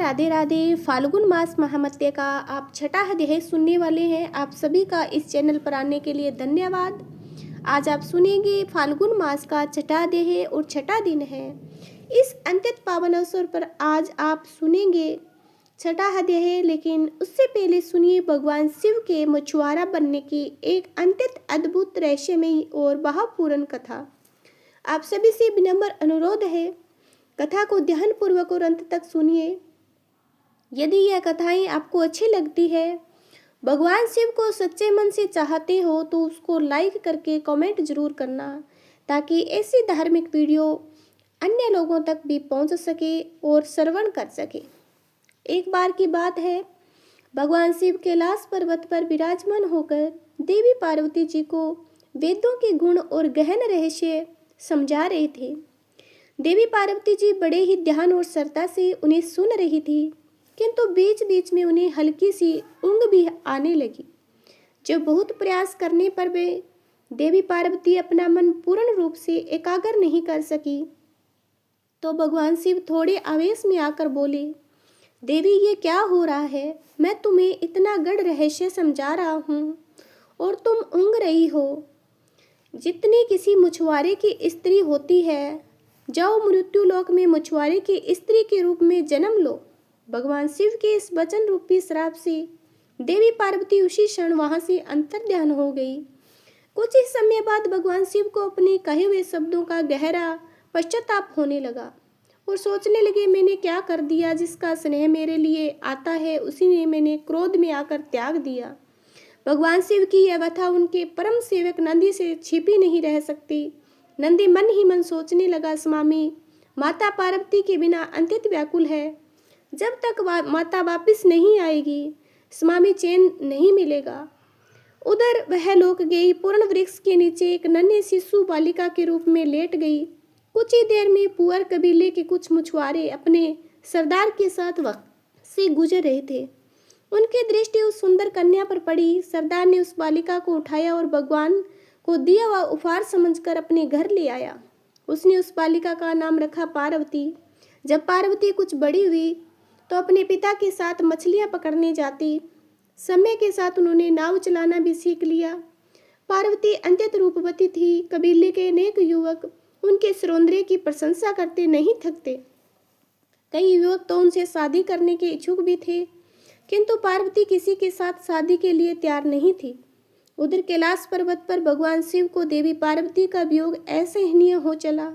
राधे राधे। फाल्गुन मास महामत्य का आप छठा अध्याय सुनने वाले हैं। आप सभी का इस चैनल पर आने के लिए धन्यवाद। आज आप सुनेंगे फाल्गुन मास का छठा अध्याय और छठा दिन है। इस अत्यंत पावन अवसर पर आज आप सुनेंगे छठा अध्याय, लेकिन उससे पहले सुनिए भगवान शिव के मछुआरा बनने की एक अत्यंत अद्भुत रहस्यमयी और भावपूर्ण कथा। आप सभी से विनम्र अनुरोध है, कथा को ध्यानपूर्वक और अंत तक सुनिए। यदि यह कथाएं आपको अच्छी लगती है, भगवान शिव को सच्चे मन से चाहते हो तो उसको लाइक करके कमेंट जरूर करना, ताकि ऐसी धार्मिक वीडियो अन्य लोगों तक भी पहुंच सके और श्रवण कर सके। एक बार की बात है, भगवान शिव कैलाश पर्वत पर विराजमान होकर देवी पार्वती जी को वेदों के गुण और गहन रहस्य समझा रहे थे। देवी पार्वती जी बड़े ही ध्यान और श्रद्धा से उन्हें सुन रही थी, किंतु बीच बीच में उन्हें हल्की सी ऊँघ भी आने लगी। जब बहुत प्रयास करने पर वे देवी पार्वती अपना मन पूर्ण रूप से एकाग्र नहीं कर सकी, तो भगवान शिव थोड़े आवेश में आकर बोले, देवी ये क्या हो रहा है? मैं तुम्हें इतना गढ़ रहस्य समझा रहा हूँ और तुम ऊँघ रही हो। जितनी किसी मछुआरे की स्त्री होती है, जाओ मृत्यु लोक में मछुआरे की स्त्री के रूप में जन्म लो। भगवान शिव के इस वचन रूपी श्राप से देवी पार्वती उसी क्षण वहां से अंतर्ध्यान हो गई। कुछ ही समय बाद भगवान शिव को अपने कहे हुए शब्दों का गहरा पश्चाताप होने लगा और सोचने लगे, मैंने क्या कर दिया? जिसका स्नेह मेरे लिए आता है उसी ने मैंने क्रोध में आकर त्याग दिया। भगवान शिव की यह व्यथा उनके परम सेवक नंदी से छिपी नहीं रह सकती। नंदी मन ही मन सोचने लगा, स्वामी माता पार्वती के बिना अत्यंत व्याकुल है। जब तक माता वापस नहीं आएगी, स्वामी चैन नहीं मिलेगा। उधर वह लोक गई, पूर्ण वृक्ष के नीचे एक नन्ही शिशु बालिका के रूप में लेट गई। कुछ ही देर में पुअर कबीले के कुछ मछुआरे अपने सरदार के साथ वक्त से गुजर रहे थे। उनकी दृष्टि उस सुंदर कन्या पर पड़ी। सरदार ने उस बालिका को उठाया और भगवान को दिया हुआ उपहार समझकर अपने घर ले आया। उसने उस बालिका का नाम रखा पार्वती। जब पार्वती कुछ बड़ी हुई तो अपने पिता के साथ मछलियां पकड़ने जाती। समय के साथ उन्होंने नाव चलाना भी सीख लिया। पार्वती अत्यंत रूपवती थी। कबीले के अनेक युवक उनके सौंदर्य की प्रशंसा करते नहीं थकते। कई युवक तो उनसे शादी करने के इच्छुक भी थे, किंतु पार्वती किसी के साथ शादी के लिए तैयार नहीं थी। उधर कैलाश पर्वत पर भगवान शिव को देवी पार्वती का वियोग असहनीय हो चला।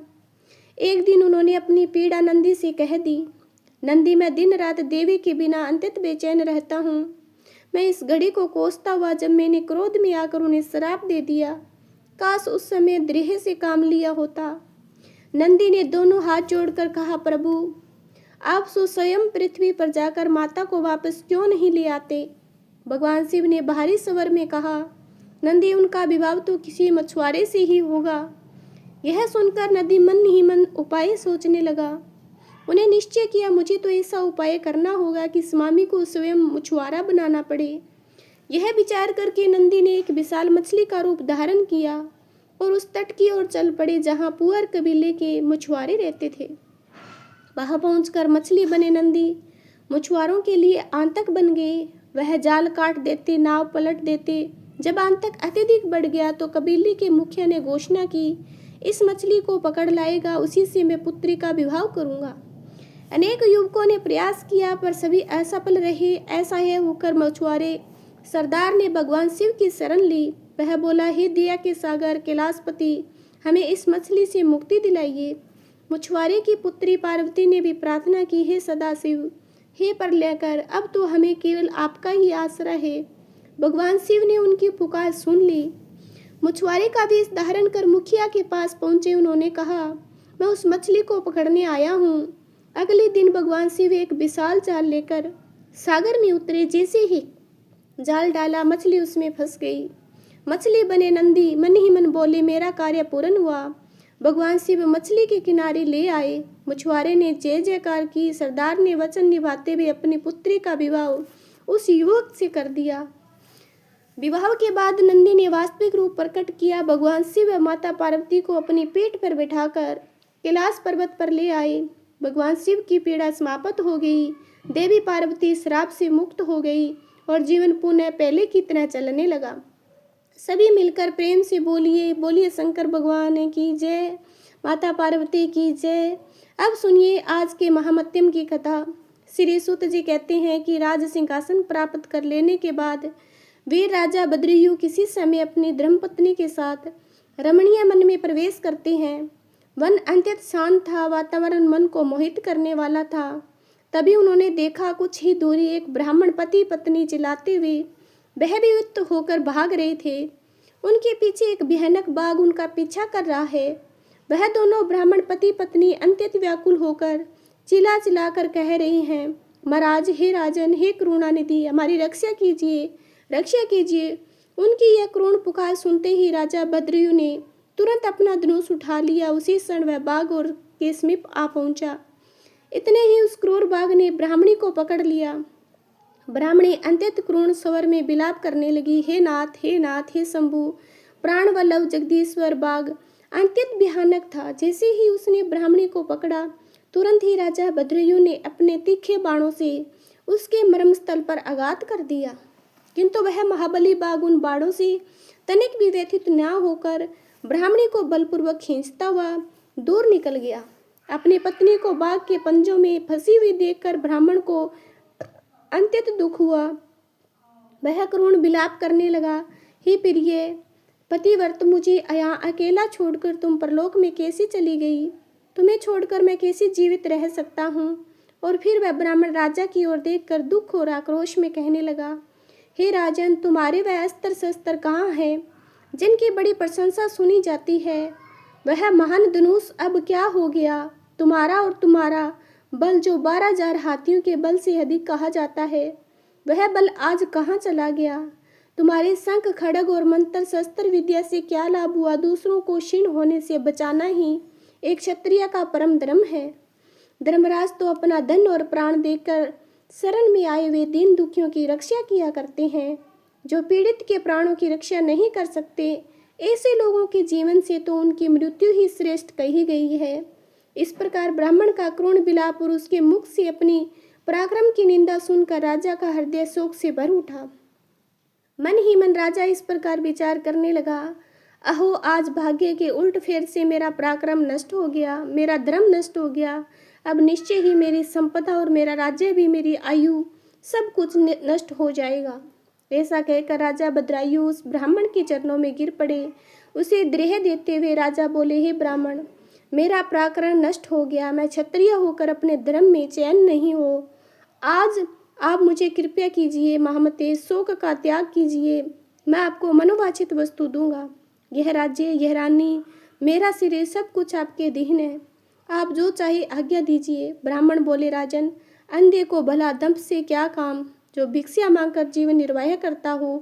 एक दिन उन्होंने अपनी पीड़ा नंदी से कह दी, नंदी मैं दिन रात देवी के बिना अत्यंत बेचैन रहता हूँ। मैं इस घड़ी को कोसता हुआ जब मैंने क्रोध में आकर उन्हें श्राप दे दिया, काश उस समय दृढ़ से काम लिया होता। नंदी ने दोनों हाथ जोड़कर कहा, प्रभु आप स्वयं पृथ्वी पर जाकर माता को वापस क्यों नहीं ले आते? भगवान शिव ने भारी स्वर में कहा, नंदी उनका विवाह तो किसी मछुआरे से ही होगा। यह सुनकर नंदी मन ही मन उपाय सोचने लगा। उन्हें निश्चय किया, मुझे तो ऐसा उपाय करना होगा कि स्वामी को स्वयं मछुआरा बनाना पड़े। यह विचार करके नंदी ने एक विशाल मछली का रूप धारण किया और उस तट की ओर चल पड़े जहाँ पुअर कबीले के मछुआरे रहते थे। वहां पहुंचकर मछली बने नंदी मछुआरों के लिए आंतक बन गए। वह जाल काट देते, नाव पलट देते। जब आंतक अत्यधिक बढ़ गया तो कबीले के मुखिया ने घोषणा की, इस मछली को पकड़ लाएगा उसी से मैं पुत्री का विवाह करूंगा। अनेक युवकों ने प्रयास किया पर सभी असफल रहे। ऐसा है होकर मछुआरे सरदार ने भगवान शिव की शरण ली। वह बोला, हे दया के सागर कैलाशपति, हमें इस मछली से मुक्ति दिलाइए। मछुआरे की पुत्री पार्वती ने भी प्रार्थना की, हे सदाशिव, हे प्रलयकर, अब तो हमें केवल आपका ही आसरा है। भगवान शिव ने उनकी पुकार सुन ली। मछुआरे का वेश धारण कर मुखिया के पास पहुंचे। उन्होंने कहा, मैं उस मछली को पकड़ने आया हूँ। अगले दिन भगवान शिव एक विशाल जाल लेकर सागर में उतरे। जैसे ही जाल डाला, मछली उसमें फंस गई। मछली बने नंदी मन ही मन बोले, मेरा कार्य पूर्ण हुआ। भगवान शिव मछली के किनारे ले आए। मछुआरे ने जय जयकार की। सरदार ने वचन निभाते हुए अपनी पुत्री का विवाह उस युवक से कर दिया। विवाह के बाद नंदी ने वास्तविक रूप प्रकट किया। भगवान शिव व माता पार्वती को अपनी पीठ पर बिठाकर कैलाश पर्वत पर ले आए। भगवान शिव की पीड़ा समाप्त हो गई। देवी पार्वती श्राप से मुक्त हो गई और जीवन पुनः पहले की तरह चलने लगा। सभी मिलकर प्रेम से बोलिए, बोलिए शंकर भगवान की जय, माता पार्वती की जय। अब सुनिए आज के महामत्यम की कथा। श्री सूत जी कहते हैं कि राज सिंहासन प्राप्त कर लेने के बाद वीर राजा बद्रीयु किसी समय अपनी धर्मपत्नी के साथ रमणीय मन में प्रवेश करते हैं। वन अत्यंत शांत था, वातावरण मन को मोहित करने वाला था। तभी उन्होंने देखा कुछ ही दूरी एक ब्राह्मण पति पत्नी चिल्लाते हुए भयभीत होकर भाग रहे थे। उनके पीछे एक भयानक बाघ उनका पीछा कर रहा है। वह दोनों ब्राह्मण पति पत्नी अत्यंत व्याकुल होकर चिल्ला चिल्ला कर कह रहे हैं, महाराज, हे राजन, हे करुणानिधि, हमारी रक्षा कीजिए, रक्षा कीजिए। उनकी यह करुण पुकार सुनते ही राजा बद्रीयु ने तुरंत अपना धनुष उठा लिया। उसी क्षण वह बाघ और के समीप आ पहुंचा। इतने ही उस क्रूर बाघ ने ब्राह्मणी को पकड़ लिया। ब्राह्मणी अत्यंत क्रूर स्वर में विलाप करने लगी, हे नाथ, हे नाथ, हे शंभु, प्राण वल्लभ जगदीश्वर। बाघ अत्यंत भयानक था। जैसे ही उसने ब्राह्मणी को पकड़ा, तुरंत ही राजा बद्रीयु ने अपने तीखे बाणों से उसके मर्म स्थल पर आघात कर दिया। किंतु वह महाबली बाघ उन बाणों से तनिक भी व्यथित न होकर ब्राह्मणी को बलपूर्वक खींचता हुआ दूर निकल गया। अपनी पत्नी को बाघ के पंजों में फंसी हुई देखकर ब्राह्मण को अत्यंत दुख हुआ। वह करुण विलाप करने लगा, हे प्रिय पतिव्रत, मुझे यहाँ अकेला छोड़कर तुम परलोक में कैसे चली गई? तुम्हें छोड़कर मैं कैसे जीवित रह सकता हूँ? और फिर वह ब्राह्मण राजा की ओर देखकर दुख और आक्रोश में कहने लगा, हे राजन, तुम्हारे वह अस्त्र शस्त्र कहाँ हैं जिनकी बड़ी प्रशंसा सुनी जाती है? वह महान धनुष अब क्या हो गया? तुम्हारा और तुम्हारा बल जो 12,000 हाथियों के बल से अधिक कहा जाता है, वह बल आज कहाँ चला गया? तुम्हारे शंख खड़ग और मंत्र शस्त्र विद्या से क्या लाभ हुआ? दूसरों को क्षीण होने से बचाना ही एक क्षत्रिय का परम धर्म है। धर्मराज तो अपना धन और प्राण देकर शरण में आए हुए दीन दुखियों की रक्षा किया करते हैं। जो पीड़ित के प्राणों की रक्षा नहीं कर सकते, ऐसे लोगों के जीवन से तो उनकी मृत्यु ही श्रेष्ठ कही गई है। इस प्रकार ब्राह्मण का क्रूर विलाप और उसके मुख से अपनी पराक्रम की निंदा सुनकर राजा का हृदय शोक से भर उठा। मन ही मन राजा इस प्रकार विचार करने लगा, अहो, आज भाग्य के उल्ट फेर से मेरा पराक्रम नष्ट हो गया, मेरा धर्म नष्ट हो गया। अब निश्चय ही मेरी संपदा और मेरा राज्य भी, मेरी आयु, सब कुछ नष्ट हो जाएगा। ऐसा कहकर राजा बद्रीयु उस ब्राह्मण के चरणों में गिर पड़े। उसे द्रेह देते हुए राजा बोले, हे ब्राह्मण, मेरा पराक्रम नष्ट हो गया, मैं क्षत्रिय होकर अपने धर्म में चैन नहीं हो। आज आप मुझे कृपया कीजिए, महामते, शोक का त्याग कीजिए, मैं आपको मनोवांछित वस्तु दूंगा। यह राज्य, यह रानी, मेरा सिर, सब कुछ आपके अधीन है। आप जो चाहे आज्ञा दीजिए। ब्राह्मण बोले, राजन, अंधे को भला दंभ से क्या काम? जो भिक्षा मांगकर जीवन निर्वाह करता हो,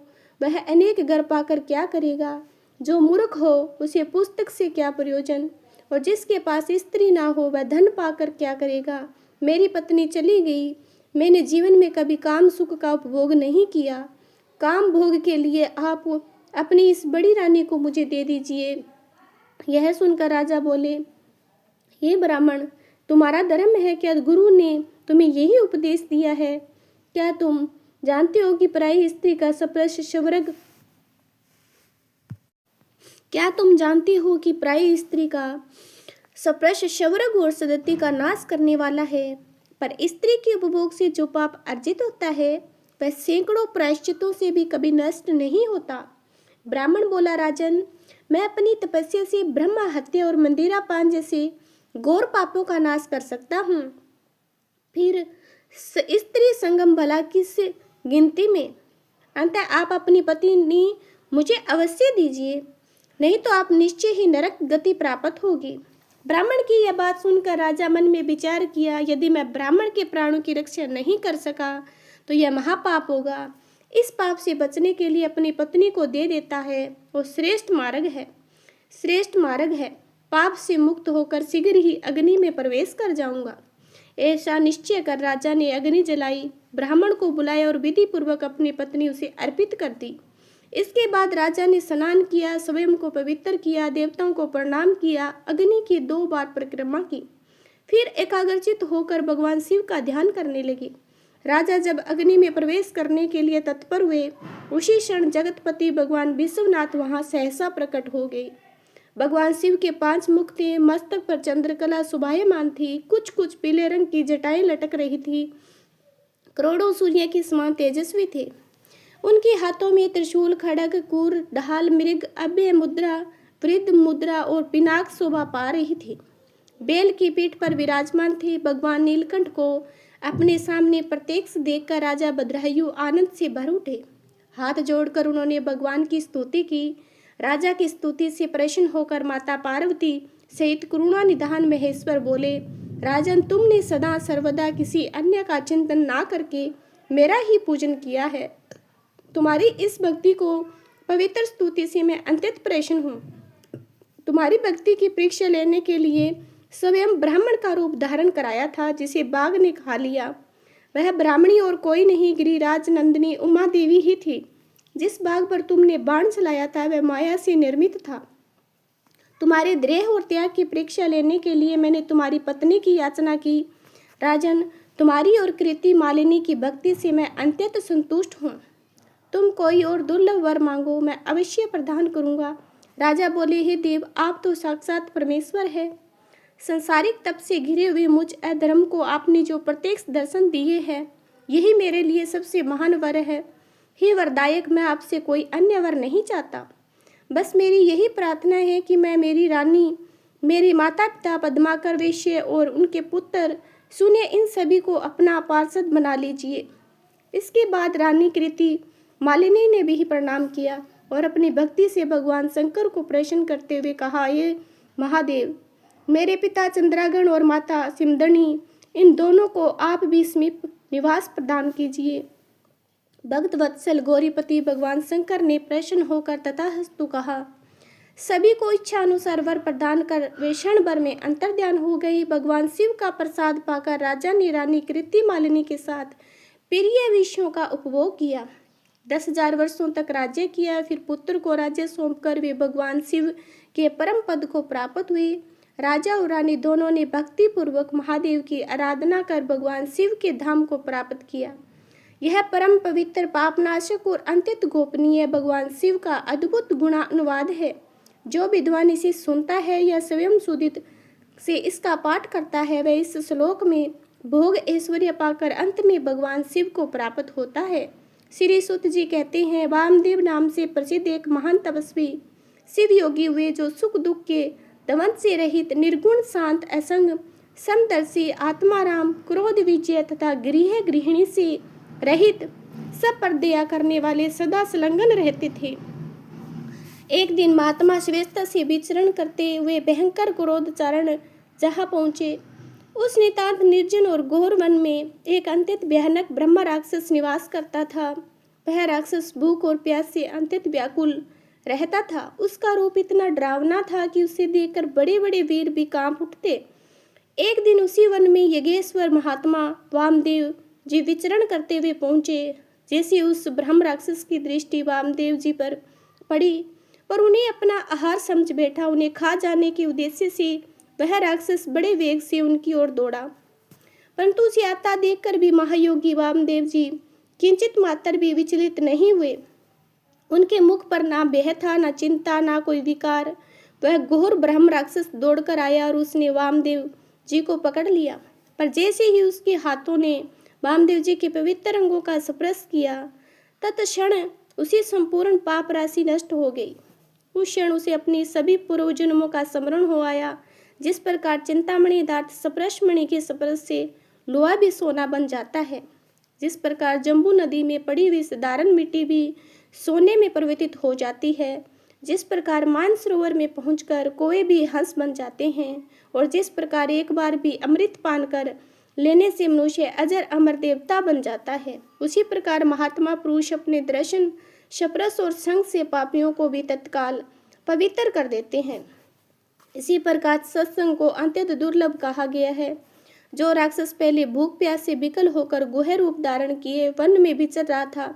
वह अनेक घर पाकर क्या करेगा? जो मूर्ख हो, उसे पुस्तक से क्या प्रयोजन? और जिसके पास स्त्री ना हो, वह धन पाकर क्या करेगा? मेरी पत्नी चली गई। मैंने जीवन में कभी काम सुख का उपभोग नहीं किया। काम भोग के लिए आप अपनी इस बड़ी रानी को मुझे दे दीजिए। यह सुनकर राजा बोले, हे ब्राह्मण, तुम्हारा धर्म है क्या? गुरु ने तुम्हें यही उपदेश दिया है? क्या तुम जानते हो कि पराई स्त्री का सप्रश शवर्ग, क्या तुम जानते हो कि पराई स्त्री का सप्रश शवर्ग और सदति का नाश करने वाला है? पर स्त्री के उपभोग से जो पाप अर्जित होता है, वह सैकड़ों प्रायश्चितों से भी कभी नष्ट नहीं होता। ब्राह्मण बोला, राजन, मैं अपनी तपस्या से ब्रह्म हत्या और मंदिरा पान जैसे घोर पापों का नाश कर सकता हूँ। फिर स्त्री संगम भला किस गिनती में? अंतः आप अपनी पत्नी मुझे अवश्य दीजिए, नहीं तो आप निश्चय ही नरक गति प्राप्त होगी। ब्राह्मण की यह बात सुनकर राजा मन में विचार किया, यदि मैं ब्राह्मण के प्राणों की रक्षा नहीं कर सका तो यह महापाप होगा। इस पाप से बचने के लिए अपनी पत्नी को दे देता है, वो श्रेष्ठ मार्ग है, श्रेष्ठ मार्ग है। पाप से मुक्त होकर शीघ्र ही अग्नि में प्रवेश कर जाऊंगा। ऐसा निश्चय कर राजा ने अग्नि जलाई, ब्राह्मण को बुलाया और विधि पूर्वक अपनी पत्नी उसे अर्पित कर दी। इसके बाद राजा ने स्नान किया, स्वयं को पवित्र किया, देवताओं को प्रणाम किया, अग्नि की 2 बार परिक्रमा की, फिर एकाग्रचित होकर भगवान शिव का ध्यान करने लगे। राजा जब अग्नि में प्रवेश करने के लिए तत्पर हुए, उसी क्षण जगतपति भगवान विश्वनाथ वहां सहसा प्रकट हो गए। भगवान शिव के 5 मुख थे, मस्तक पर चंद्रकला शोभायमान थी, कुछ कुछ पीले रंग की जटाएं लटक रही थी, करोड़ों सूर्य के समान तेजस्वी थे। उनके हाथों में त्रिशूल, खड्ग, कूर, ढाल, मृग, अभय मुद्रा, वृद्ध मुद्रा और पिनाक शोभा पा रही थी। बेल की पीठ पर विराजमान थे। भगवान नीलकंठ को अपने सामने प्रत्यक्ष देखकर राजा भद्रायु आनंद से भर उठे। हाथ जोड़कर उन्होंने भगवान की स्तुति की। राजा की स्तुति से प्रसन्न होकर माता पार्वती सहित करुणा निधान महेश्वर बोले, राजन, तुमने सदा सर्वदा किसी अन्य का चिंतन ना करके मेरा ही पूजन किया है। तुम्हारी इस भक्ति को पवित्र स्तुति से मैं अत्यंत प्रसन्न हूँ। तुम्हारी भक्ति की परीक्षा लेने के लिए स्वयं ब्राह्मण का रूप धारण कराया था, जिसे बाघ ने खा लिया। वह ब्राह्मणी और कोई नहीं, गिरिराज नंदिनी उमा देवी ही थी। जिस बाघ पर तुमने बाण चलाया था वह माया से निर्मित था। तुम्हारे द्रेह और त्याग की परीक्षा लेने के लिए मैंने तुम्हारी पत्नी की याचना की। राजन, तुम्हारी और कृति मालिनी की भक्ति से मैं अत्यंत संतुष्ट हूँ। तुम कोई और दुर्लभ वर मांगो, मैं अवश्य प्रदान करूँगा। राजा बोले, हे देव, आप तो साक्षात परमेश्वर है। संसारिक तप से घिरे हुए मुझ अधर्म को आपने जो प्रत्यक्ष दर्शन दिए हैं, यही मेरे लिए सबसे महान वर है। हे वरदायक, मैं आपसे कोई अन्य वर नहीं चाहता। बस मेरी यही प्रार्थना है कि मैं, मेरी रानी, मेरे माता पिता पद्माकर वैश्य और उनके पुत्र सुने, इन सभी को अपना पार्षद बना लीजिए। इसके बाद रानी कृति मालिनी ने भी प्रणाम किया और अपनी भक्ति से भगवान शंकर को प्रसन्न करते हुए कहा, ये महादेव, मेरे पिता चंद्रागण और माता सिमदनी, इन दोनों को आप भी समीप निवास प्रदान कीजिए। भक्त वत्सल गौरीपति भगवान शंकर ने प्रसन्न होकर तथास्तु कहा। सभी को इच्छा अनुसार वर प्रदान कर वे क्षण भर में अंतर्ध्यान हो गई। भगवान शिव का प्रसाद पाकर राजा ने रानी कृति मालिनी के साथ प्रिय विषयों का उपभोग किया। 10,000 वर्षों तक राज्य किया। फिर पुत्र को राज्य सौंपकर वे भगवान शिव के परम पद को प्राप्त हुए। राजा और रानी दोनों ने भक्ति पूर्वक महादेव की आराधना कर भगवान शिव के धाम को प्राप्त किया। यह परम पवित्र, पापनाशक और अत्यंत गोपनीय भगवान शिव का अद्भुत गुणानुवाद है। जो विद्वान इसे सुनता है या स्वयं सुदित से इसका पाठ करता है, वह इस श्लोक में भोग ऐश्वर्य पाकर अंत में भगवान शिव को प्राप्त होता है। श्री सूत जी कहते हैं, वामदेव नाम से प्रसिद्ध एक महान तपस्वी शिव योगी हुए, जो सुख दुख के द्वंद से रहित, निर्गुण, शांत, असंग, समदर्शी, आत्माराम, क्रोध विजय तथा गृह गृहिणी से रहित, सब पर दया करने वाले, सदा संलग्न रहते थे। एक दिन महात्मा श्वेता से विचरण करते हुए भयंकर क्रोध चारण जहाँ पहुँचे, उस नितांत निर्जन और घोर वन में एक अत्यंत भयानक ब्रह्म राक्षस निवास करता था। वह राक्षस भूख और प्यास से अत्यंत व्याकुल रहता था। उसका रूप इतना डरावना था कि उसे देखकर बड़े बड़े वीर भी कांप उठते। एक दिन उसी वन में यज्ञेश्वर महात्मा वामदेव जी विचरण करते हुए पहुंचे। जैसे उस ब्रह्म राक्षस की दृष्टि वामदेव जी पर पड़ी, पर उन्हें अपना आहार समझ बैठा। उन्हें खा जाने के उद्देश्य से वह राक्षस बड़े वेग से उनकी ओर दौड़ा, परंतु उसे आता देखकर भी महायोगी वामदेव जी किंचित मात्र भी विचलित नहीं हुए। उनके मुख पर ना भय था, ना चिंता, ना कोई विकार। वह घोर ब्रह्म राक्षस दौड़कर आया और उसने वामदेव जी को पकड़ लिया। पर जैसे ही उसके हाथों ने वामदेव जी के पवित्र अंगों का स्पर्श किया, तत्क्षण उसी संपूर्ण पाप राशि नष्ट हो गई। उस क्षण उसे अपनी सभी पूर्व जन्मों का स्मरण हो आया। जिस प्रकार चिंतामणि दार्थ स्पर्शमणि के स्पर्श से लोहा भी सोना बन जाता है, जिस प्रकार जम्बू नदी में पड़ी हुई साधारण मिट्टी भी सोने में परिवर्तित हो जाती है, जिस प्रकार मानसरोवर में पहुंचकर कोई भी हंस बन जाते हैं, और जिस प्रकार एक बार भी अमृत पान कर लेने से मनुष्य अजर अमर देवता बन जाता है, उसी प्रकार महात्मा पुरुष अपने दर्शन, स्पर्श और संग से पापियों को भी तत्काल पवित्र कर देते हैं। इसी प्रकार सत्संग को अत्यंत दुर्लभ कहा गया है। जो राक्षस पहले भूख प्यास से विकल होकर गुहे रूप धारण किए वन में विचर रहा था,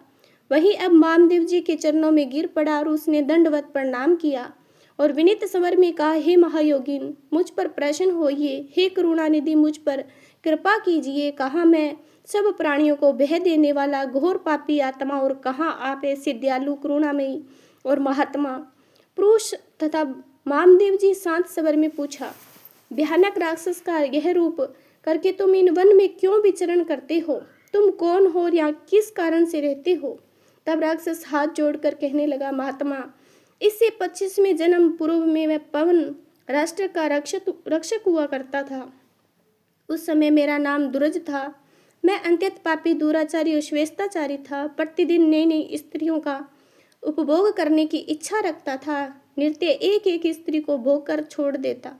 वही अब वामदेव जी के चरणों में गिर पड़ा और उसने दंडवत प्रणाम किया और विनीत स्वर में कहा, हे महायोगिन, मुझ पर प्रसन्न होइए। हे करुणानिधि, मुझ पर कृपा कीजिए। कहा, मैं सब प्राणियों को बह देने वाला घोर पापी आत्मा, और कहाँ आप ऐसे दयालु, करुणामयी और महात्मा पुरुष तथा मामदेव जी शांत स्वर में पूछा, भयानक राक्षस का यह रूप करके तुम इन वन में क्यों विचरण करते हो? तुम कौन हो और यहाँ किस कारण से रहते हो? तब राक्षस हाथ जोड़कर कहने लगा, महात्मा, इससे 25वें जन्म पूर्व में मैं पवन राष्ट्र का रक्षक हुआ करता था। उस समय मेरा नाम दुरज था। मैं अत्यंत पापी, दुराचारी और श्वेताचारी था। प्रतिदिन नई नई स्त्रियों का उपभोग करने की इच्छा रखता था। नृत्य एक एक स्त्री को भोग कर छोड़ देता,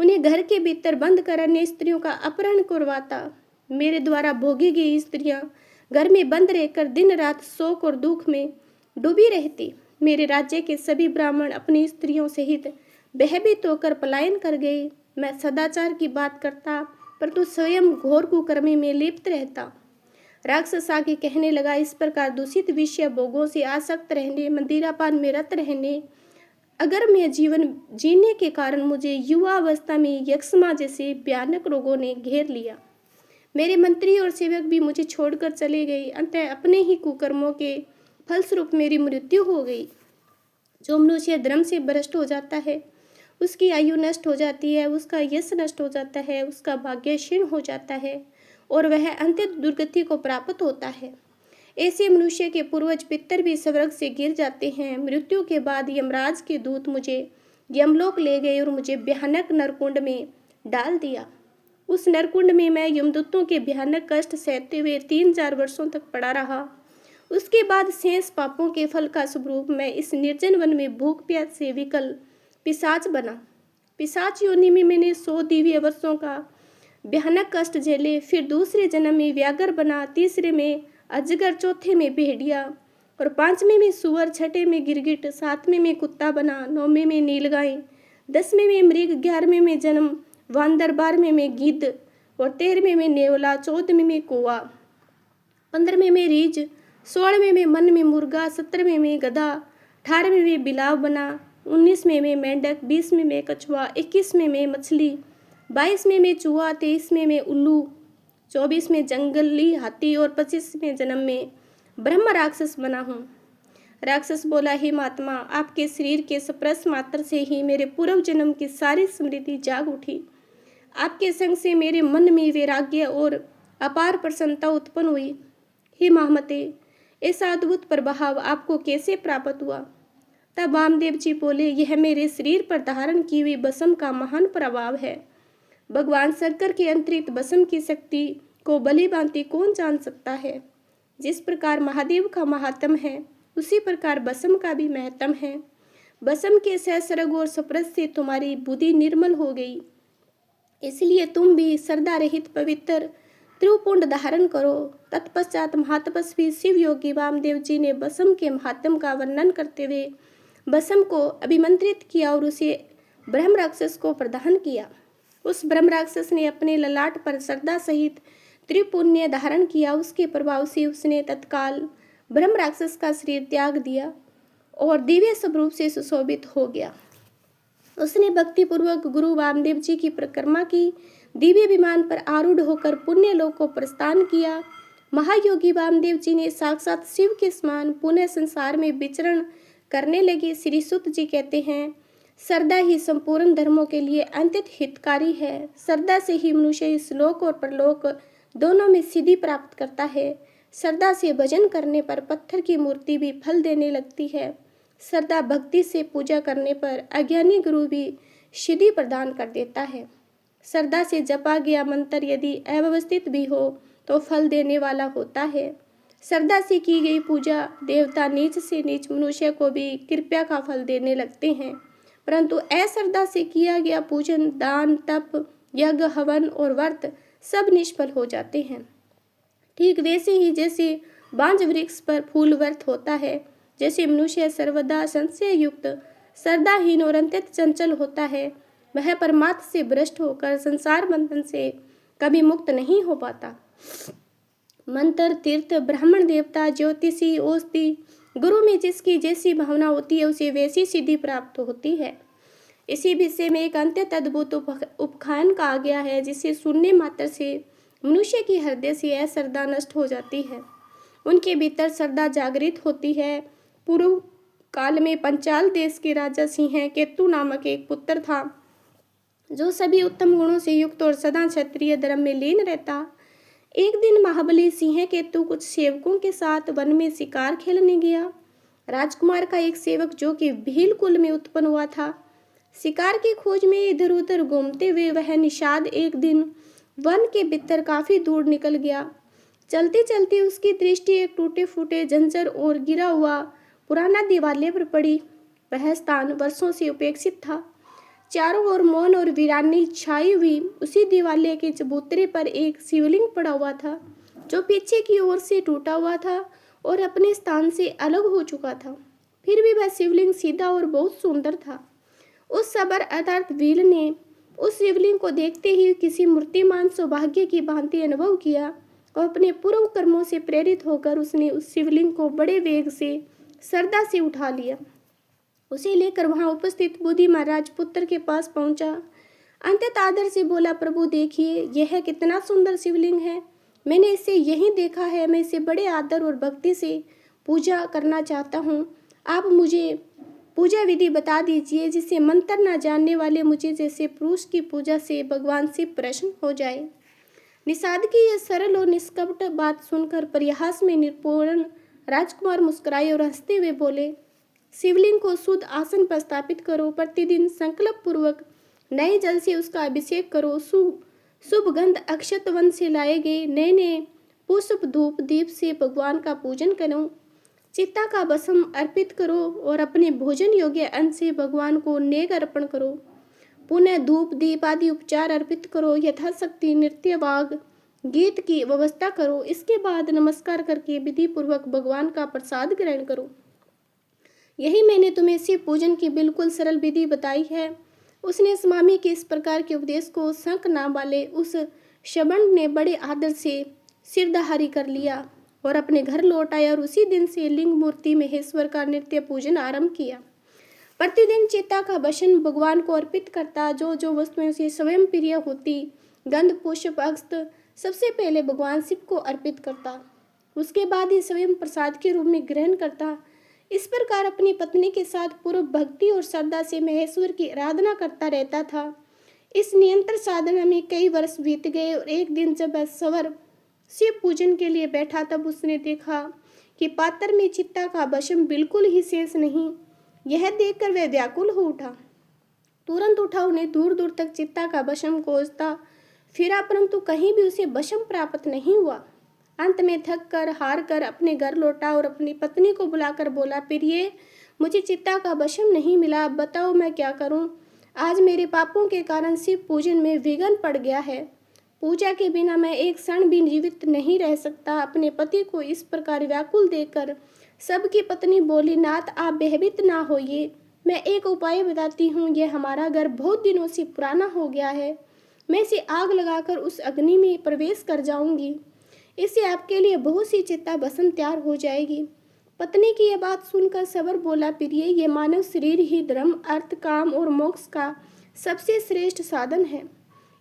उन्हें घर के भीतर बंद कर अन्य स्त्रियों का अपहरण करवाता। मेरे द्वारा भोगी गई स्त्रियां घर में बंद रहकर दिन रात शोक और दुख में डूबी रहती। मेरे राज्य के सभी ब्राह्मण अपनी स्त्रियों सहित भयभीत होकर पलायन कर गए। मैं सदाचार की बात करता, परंतु स्वयं घोर कुकर्मी में लिप्त रहता। राक्षस आगे कहने लगा, इस प्रकार दूषित विषय भोगों से आसक्त रहने, मंदिरापान में रत रहने, अगर मैं जीवन जीने के कारण मुझे युवा अवस्था में यक्ष्मा जैसे भयानक रोगों ने घेर लिया। मेरे मंत्री और सेवक भी मुझे छोड़कर चले गए। अंततः अपने ही कुकर्मों के फलस्वरूप मेरी मृत्यु हो गई। जो मनुष्य धर्म से भ्रष्ट हो जाता है, उसकी आयु नष्ट हो जाती है, उसका यश नष्ट हो जाता है, उसका भाग्य क्षीण हो जाता है और वह अंत्यत दुर्गति को प्राप्त होता है। ऐसे मनुष्य के पूर्वज पितर भी स्वर्ग से गिर जाते हैं। मृत्यु के बाद यमराज के दूत मुझे यमलोक ले गए और मुझे भयानक नरकुंड में डाल दिया। उस नरकुंड में मैं यमदूतों के भयानक कष्ट सहते हुए 3-4 वर्षों तक पड़ा रहा। उसके बाद शेष पापों के फल का स्वरूप मैं इस निर्जन वन में भूख प्यास से विकल पिशाच बना। पिशाच योनि में मैंने 100 दिव्य वर्षों का भयानक कष्ट झेले। फिर दूसरे जन्म में व्याघ्र बना, तीसरे में अजगर, चौथे में भेड़िया और 5वें में सुअर, 6ठे में गिरगिट, 7वें में कुत्ता बना, 9वें में नीलगाय, 10वें में मृग, 11वें में जन्म वांदर, 12वें में गिद्ध और 13वें में नेवला, 14वें में कौवा, 15वें में रीछ, 16वें में मन में मुर्गा, 17वें में गधा, 18वें में बिलाव बना, 19वें में मेंढक, 20वें में कछुआ, 21वें में मछली, 22वें में चूहा, 23वें में उल्लू, 24 में जंगली हाथी और 25वें जन्म में ब्रह्म राक्षस बना हूँ। राक्षस बोला, हे महात्मा, आपके शरीर के स्पर्श मात्र से ही मेरे पूर्व जन्म की सारी स्मृति जाग उठी। आपके संग से मेरे मन में वैराग्य और अपार प्रसन्नता उत्पन्न हुई। हे महामते, ऐसा अद्भुत प्रभाव आपको कैसे प्राप्त हुआ? तब वामदेव जी बोले, यह मेरे शरीर पर धारण की हुई भस्म का महान प्रभाव है। भगवान शंकर के अंतरिक्त भस्म की शक्ति को भली भांति कौन जान सकता है? जिस प्रकार महादेव का महात्म है, उसी प्रकार भस्म का भी महत्म है। भस्म के सहस्रग और स्पर्श से तुम्हारी बुद्धि निर्मल हो गई, इसलिए तुम भी श्रद्धा रहित पवित्र त्रिपुंड धारण करो। तत्पश्चात महातपस्वी शिव योगी वामदेव जी ने भस्म के महात्म का वर्णन करते हुए भस्म को अभिमंत्रित किया और उसे ब्रह्म राक्षस को प्रदान किया। उस ब्रह्म राक्षस ने अपने ललाट पर श्रद्धा सहित त्रिपुण्य धारण किया। उसके प्रभाव से उसने तत्काल ब्रह्म राक्षस का शरीर त्याग दिया और दिव्य स्वरूप से सुशोभित हो गया। उसने भक्तिपूर्वक गुरु वामदेव जी की परिक्रमा की, दिव्य विमान पर आरूढ़ होकर पुण्य लोक को प्रस्थान किया। महायोगी वामदेव जी ने साक्षात शिव के समान पुनः संसार में विचरण करने लगे। श्री सुत जी कहते हैं, श्रद्धा ही संपूर्ण धर्मों के लिए अत्यंत हितकारी है। श्रद्धा से ही मनुष्य इस लोक और परलोक दोनों में सिद्धि प्राप्त करता है। श्रद्धा से भजन करने पर पत्थर की मूर्ति भी फल देने लगती है। श्रद्धा भक्ति से पूजा करने पर अज्ञानी गुरु भी सिद्धि प्रदान कर देता है। श्रद्धा से जपा गया मंत्र यदि अव्यवस्थित भी हो तो फल देने वाला होता है। श्रद्धा से की गई पूजा देवता नीच से नीच मनुष्य को भी कृपा का फल देने लगते हैं, परंतु अश्रद्धा से किया गया पूजन, दान, तप, यज्ञ, हवन और व्रत सब निष्फल हो जाते हैं। ठीक वैसे ही जैसे बांज वृक्ष पर फूल व्यर्थ होता है, जैसे मनुष्य सर्वदा संशय युक्त, श्रद्धाहीन और अत्यंत चंचल होता है, वह परमात्मा से भ्रष्ट होकर संसार बंधन से कभी मुक्त नहीं हो पाता। मंत्र, तीर्थ, ब्राह्मण, देवता, ज्योतिषी, औषधि, गुरु में जिसकी जैसी भावना होती है उसे वैसी सिद्धि प्राप्त होती है। इसी विषय में एक अत्यंत अद्भुत उपख्यान कहा गया है, जिसे सुनने मात्र से मनुष्य की हृदय से यह श्रद्धा नष्ट हो जाती है। उनके भीतर श्रद्धा जागृत होती है। पूर्व काल में पंचाल देश के राजा सिंह केतु नामक एक पुत्र था, जो सभी उत्तम गुणों से युक्त और सदा क्षत्रिय धर्म में लीन रहता। एक दिन महाबली सिंह केतु कुछ सेवकों के साथ वन में शिकार खेलने गया। राजकुमार का एक सेवक, जो कि भील कुल में उत्पन्न हुआ था, शिकार की खोज में इधर उधर घूमते हुए वह निषाद एक दिन वन के भीतर काफी दूर निकल गया। चलते चलते उसकी दृष्टि एक टूटे फूटे जंजर और गिरा हुआ पुराना दिवाले पर पड़ी। वह स्थान वर्षों से उपेक्षित था। चारों ओर मौन और वीरानी छाई हुई। उसी दिवाले के चबूतरे पर एक शिवलिंग पड़ा हुआ था, जो पीछे की ओर से टूटा हुआ था और अपने स्थान से अलग हो चुका था। फिर भी वह शिवलिंग सीधा और बहुत सुंदर था। उस सबर अर्थात भील ने उस शिवलिंग को देखते ही किसी मूर्तिमान सौभाग्य की भांति अनुभव किया और अपने पूर्व कर्मों से प्रेरित होकर उसने उस शिवलिंग को बड़े वेग से श्रद्धा से उठा लिया। उसे लेकर वहां उपस्थित बुद्धिमान राजपुत्र के पास पहुंचा। अंततः आदर से बोला, प्रभु देखिए, यह कितना सुंदर शिवलिंग है। मैंने इसे यहीं देखा है। मैं इसे बड़े आदर और भक्ति से पूजा करना चाहता हूँ। आप मुझे पूजा विधि बता दीजिए, जिससे मंत्र न जानने वाले मुझे जैसे पुरुष की पूजा से भगवान से प्रसन्न हो जाए। निषाद की यह सरल और निष्कपट बात सुनकर परिहास में निपुण राजकुमार मुस्कुराए और हंसते हुए बोले, शिवलिंग को शुद्ध आसन पर स्थापित करो। प्रतिदिन संकल्प पूर्वक नए जल से उसका अभिषेक करो। शुभ गंध अक्षत वन से लाए गए नए नए पुष्प धूप दीप से भगवान का पूजन करो। चित्ता का भस्म अर्पित करो और अपने भोजन योग्य अन्न से भगवान को नेग अर्पण करो। पुनः धूप दीप आदि उपचार अर्पित करो। यथाशक्ति नृत्य वाग गीत की व्यवस्था करो। इसके बाद नमस्कार करके विधि पूर्वक भगवान का प्रसाद ग्रहण करो। यही मैंने तुम्हें शिव पूजन की बिल्कुल सरल विधि बताई है। उसने स्वामी के इस प्रकार के उपदेश को शंख नाम वाले उस शबन ने बड़े आदर से सिरदहारी कर लिया और अपने घर लौट आया और उसी दिन से लिंग मूर्ति महेश्वर का नित्य पूजन आरंभ किया। प्रतिदिन चिता का भस्म भगवान को अर्पित करता। जो जो वस्तुएं से स्वयं प्रिय होती, गंध पुष्प अक्षत, सबसे पहले भगवान शिव को अर्पित करता। उसके बाद ही स्वयं प्रसाद के रूप में ग्रहण करता। इस प्रकार अपनी पत्नी के साथ पूर्व भक्ति और श्रद्धा से महेश्वर की आराधना करता रहता था। इस निरंतर साधना में कई वर्ष बीत गए और एक दिन जब वह सवर शिव पूजन के लिए बैठा, तब उसने देखा कि पात्र में चित्ता का भस्म बिल्कुल ही शेष नहीं। यह देखकर वह व्याकुल हो उठा। तुरंत उठा उन्हें दूर दूर तक चित्ता का भस्म खोजता फिरा, परंतु कहीं भी उसे भस्म प्राप्त नहीं हुआ। अंत में थक कर हार कर अपने घर लौटा और अपनी पत्नी को बुलाकर बोला, प्रिय, मुझे चित्ता का भस्म नहीं मिला। अब बताओ मैं क्या करूं? आज मेरे पापों के कारण शिव पूजन में विघ्न पड़ गया है। पूजा के बिना मैं एक क्षण भी जीवित नहीं रह सकता। अपने पति को इस प्रकार व्याकुल देखकर सबकी पत्नी बोली, नाथ आप भयभीत ना होइए, मैं एक उपाय बताती हूँ। यह हमारा घर बहुत दिनों से पुराना हो गया है। मैं इसे आग लगाकर उस अग्नि में प्रवेश कर जाऊंगी। इससे आपके लिए बहुत सी चित्ता भस्म तैयार हो जाएगी। पत्नी की यह बात सुनकर सबर बोला, प्रिय, ये मानव शरीर ही धर्म अर्थ काम और मोक्ष का सबसे श्रेष्ठ साधन है।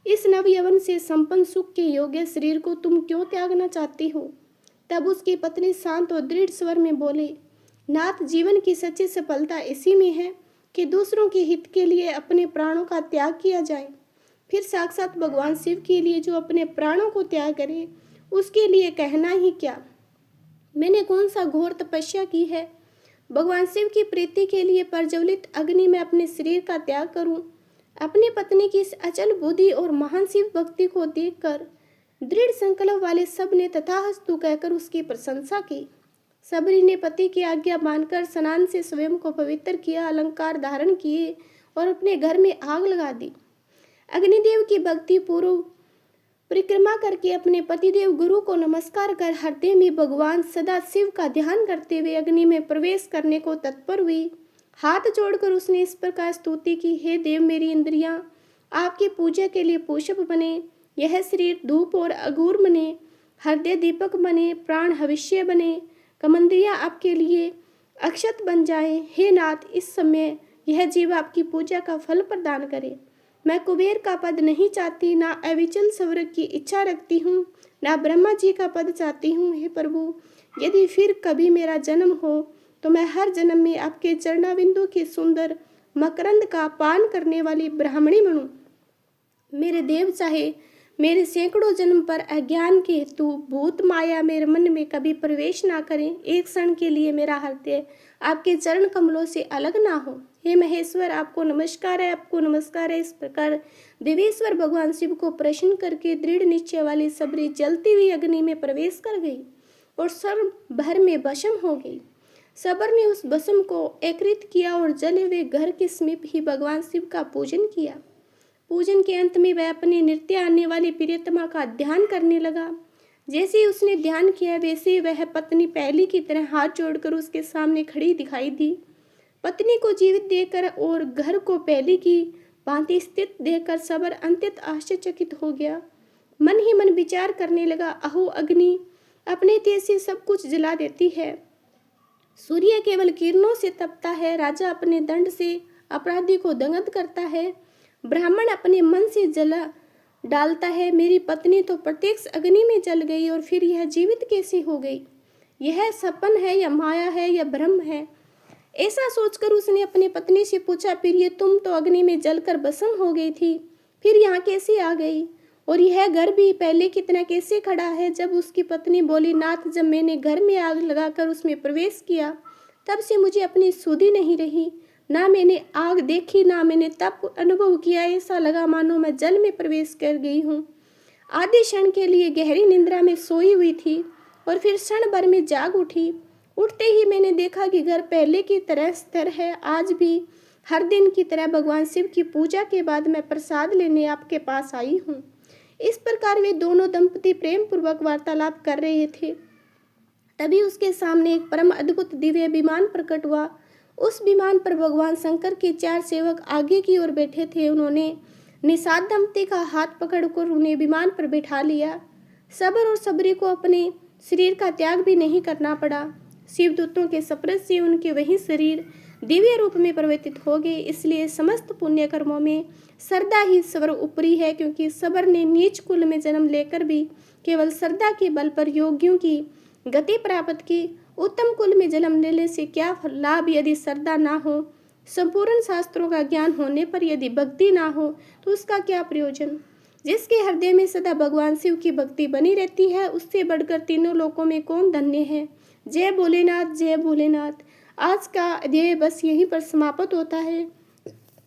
इस नवयवन से संपन्न सुख के योग्य शरीर को तुम क्यों त्यागना चाहती हो? तब उसकी पत्नी शांत और दृढ़ स्वर में बोले, नाथ, जीवन की सच्ची सफलता इसी में है कि दूसरों के हित के लिए अपने प्राणों का त्याग किया जाए। फिर साक्षात भगवान शिव के लिए जो अपने प्राणों को त्याग करे, उसके लिए कहना ही क्या। मैंने कौन सा घोर तपस्या की है? भगवान शिव की प्रीति के लिए प्रज्वलित अग्नि में अपने शरीर का त्याग करूं? अपनी पत्नी की इस अचल बुद्धि और महान शिव भक्ति को देखकर दृढ़ संकल्प वाले सब ने तथास्तु कहकर उसकी प्रशंसा की। सबरी ने पति की आज्ञा मानकर स्नान से स्वयं को पवित्र किया, अलंकार धारण किए और अपने घर में आग लगा दी। अग्निदेव की भक्ति पूर्व परिक्रमा करके अपने पतिदेव गुरु को नमस्कार कर हृदय में भगवान सदा शिव का ध्यान करते हुए अग्नि में प्रवेश करने को तत्पर हुई। हाथ जोड़कर उसने इस प्रकार स्तुति की, हे देव, मेरी इंद्रियां आपकी पूजा के लिए पुष्प बने, यह शरीर धूप और अगूर बने, हृदय दीपक बने, प्राण हविष्य बने, कमंद्रियां आपके लिए अक्षत बन जाए। हे नाथ, इस समय यह जीव आपकी पूजा का फल प्रदान करे। मैं कुबेर का पद नहीं चाहती, ना अविचल स्वर्ग की इच्छा रखती हूँ, ना ब्रह्मा जी का पद चाहती हूँ। हे प्रभु, यदि फिर कभी मेरा जन्म हो तो मैं हर जन्म में आपके चरणाबिंदु के सुंदर मकरंद का पान करने वाली ब्राह्मणी बनूं। मेरे देव चाहे मेरे सैकड़ों जन्म पर अज्ञान के हेतु भूत माया मेरे मन में कभी प्रवेश ना करें, एक क्षण के लिए मेरा हृदय आपके चरण कमलों से अलग ना हो। हे महेश्वर, आपको नमस्कार है, आपको नमस्कार है। इस प्रकार देवेश्वर भगवान शिव को प्रसन्न करके दृढ़ निश्चय वाली सबरी जलती हुई अग्नि में प्रवेश कर गई और सर्व भर में भस्म हो गई। सबर ने उस भस्म को एकत्रित किया और जले हुए घर के समीप ही भगवान शिव का पूजन किया। पूजन के अंत में वह अपने नृत्य आने वाली प्रियतमा का ध्यान करने लगा। जैसे ही उसने ध्यान किया वैसे ही वह पत्नी पहली की तरह हाथ जोड़कर उसके सामने खड़ी दिखाई दी। पत्नी को जीवित देखकर और घर को पहली की भांति स्थित देखकर सबर अत्यंत आश्चर्यचकित हो गया। मन ही मन विचार करने लगा, अहो अग्नि अपने तेज से सब कुछ जला देती है, सूर्य केवल किरणों से तपता है, राजा अपने दंड से अपराधी को दंडित करता है, ब्राह्मण अपने मन से जला डालता है, मेरी पत्नी तो प्रत्यक्ष अग्नि में जल गई और फिर यह जीवित कैसे हो गई? यह सपन है या माया है या भ्रम है? ऐसा सोचकर उसने अपनी पत्नी से पूछा, प्रिय तुम तो अग्नि में जलकर भस्म हो गई थी, फिर यहाँ कैसे आ गई? और यह घर भी पहले की तरह कैसे खड़ा है? जब उसकी पत्नी बोली, नाथ जब मैंने घर में आग लगाकर उसमें प्रवेश किया तब से मुझे अपनी सुधि नहीं रही, ना मैंने आग देखी ना मैंने तप अनुभव किया, ऐसा लगा मानो मैं जल में प्रवेश कर गई हूँ। आधे क्षण के लिए गहरी निंद्रा में सोई हुई थी और फिर क्षण भर में जाग उठी। उठते ही मैंने देखा कि घर पहले की तरह स्थिर है। आज भी हर दिन की तरह भगवान शिव की पूजा के बाद मैं प्रसाद लेने आपके पास आई हूँ। इस प्रकार वे दोनों दंपति प्रेम पूर्वक वार्तालाप कर रहे थे। तभी उसके सामने एक परम अद्भुत दिव्य विमान प्रकट हुआ। उस विमान पर भगवान शंकर के 4 सेवक आगे की ओर बैठे थे। उन्होंने निषाद दंपति का हाथ पकड़कर उन्हें विमान पर बिठा लिया। सबर और सबरी को अपने शरीर का त्याग भी नहीं करना पड़ा। शिवदूतों के स्पर्श से उनके वही शरीर दिव्य रूप में परिवर्तित हो गए। इसलिए समस्त पुण्य कर्मों में श्रद्धा ही सर्वोपरि है, क्योंकि सबर ने नीच कुल में जन्म लेकर भी केवल श्रद्धा के बल पर योगियों की गति प्राप्त की। उत्तम कुल में जन्म लेने से क्या लाभ यदि श्रद्धा ना हो? संपूर्ण शास्त्रों का ज्ञान होने पर यदि भक्ति ना हो तो उसका क्या प्रयोजन? जिसके हृदय में सदा भगवान शिव की भक्ति बनी रहती है, उससे बढ़कर तीनों लोकों में कौन धन्य है? जय भोलेनाथ, जय भोलेनाथ। आज का अध्याय बस यहीं पर समाप्त होता है।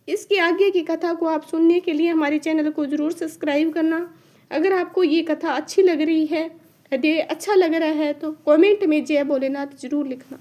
इसके आगे की कथा को आप सुनने के लिए हमारे चैनल को जरूर सब्सक्राइब करना। अगर आपको ये कथा अच्छी लग रही है, अध्याय अच्छा लग रहा है तो कमेंट में जय भोलेनाथ जरूर लिखना।